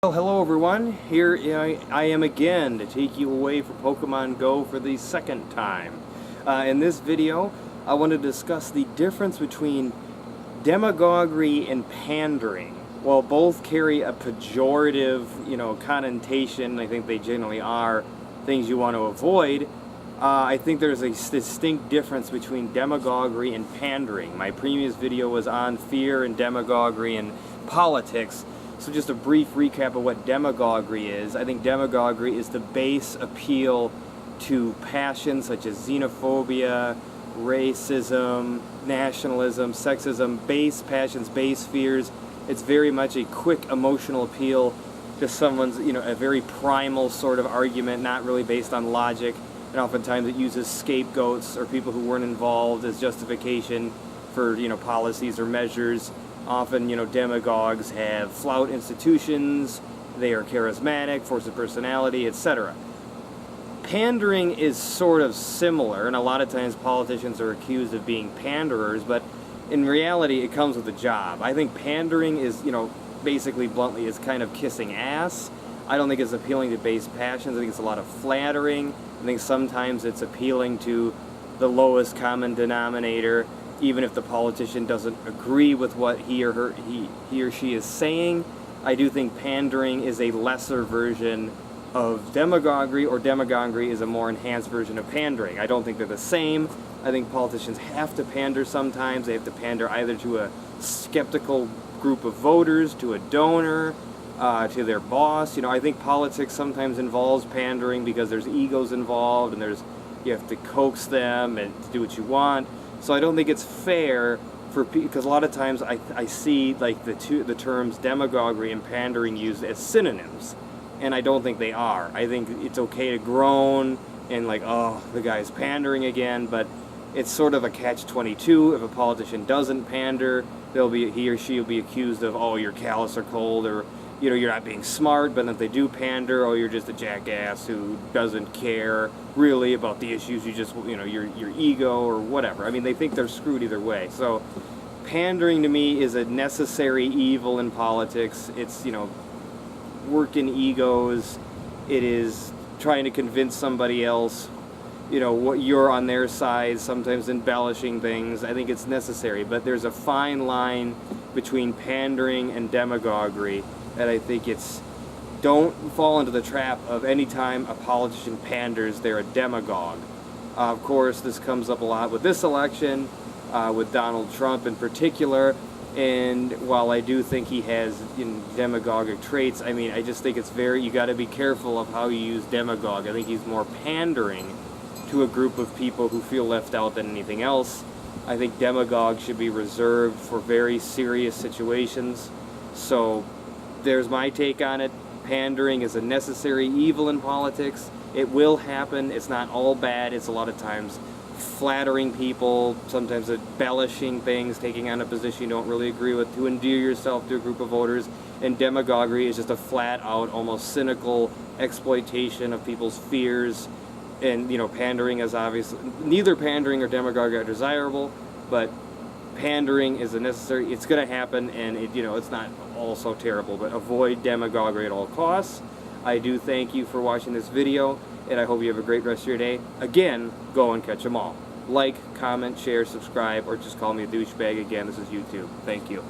Well, hello everyone. Here I am again to take you away for Pokemon Go for the second time. In this video, I want to discuss the difference between demagoguery and pandering. While both carry a pejorative, connotation, I think they generally are things you want to avoid. I think there's a distinct difference between demagoguery and pandering. My previous video was on fear and demagoguery and politics. So just a brief recap of what demagoguery is. I think demagoguery is the base appeal to passions such as xenophobia, racism, nationalism, sexism, base passions, base fears. It's very much a quick emotional appeal to someone's, a very primal sort of argument, not really based on logic. And oftentimes it uses scapegoats or people who weren't involved as justification for, policies or measures. Often, demagogues have flout institutions, they are charismatic, force of personality, etc. Pandering is sort of similar, and a lot of times politicians are accused of being panderers, but in reality it comes with a job. I think pandering is, basically bluntly, is kind of kissing ass. I don't think it's appealing to base passions. I think it's a lot of flattering. I think sometimes it's appealing to the lowest common denominator, even if the politician doesn't agree with what he or she is saying. I do think pandering is a lesser version of demagoguery, or demagoguery is a more enhanced version of pandering. I don't think they're the same. I think politicians have to pander sometimes. They have to pander either to a skeptical group of voters, to a donor, to their boss. I think politics sometimes involves pandering because there's egos involved and you have to coax them and to do what you want. So I don't think it's fair for people, because a lot of times I see like the terms demagoguery and pandering used as synonyms, and I don't think they are. I think it's okay to groan and like, oh, the guy's pandering again, but it's sort of a catch-22. If a politician doesn't pander, he or she will be accused of, oh, you're callous or cold, or you're not being smart. But if they do pander, oh, you're just a jackass who doesn't care really about the issues. You just, your ego or whatever. I mean, they think they're screwed either way. So pandering to me is a necessary evil in politics. It's, working egos. It is trying to convince somebody else, what you're on their side, sometimes embellishing things. I think it's necessary. But there's a fine line between pandering and demagoguery. And I think don't fall into the trap of any time a politician panders, they're a demagogue. Of course, this comes up a lot with this election, with Donald Trump in particular. And while I do think he has demagogic traits, I mean, I just think you got to be careful of how you use demagogue. I think he's more pandering to a group of people who feel left out than anything else. I think demagogue should be reserved for very serious situations. So there's my take on it. Pandering is a necessary evil in politics. It will happen. It's not all bad. It's a lot of times flattering people, sometimes embellishing things, taking on a position you don't really agree with to endear yourself to a group of voters. And demagoguery is just a flat-out, almost cynical exploitation of people's fears. And, pandering is obviously, neither pandering or demagoguery are desirable, but pandering is a necessary, it's going to happen, and it's not all so terrible, but avoid demagoguery at all costs. I do thank you for watching this video, and I hope you have a great rest of your day. Again, go and catch them all. Like, comment, share, subscribe, or just call me a douchebag. Again, this is YouTube. Thank you.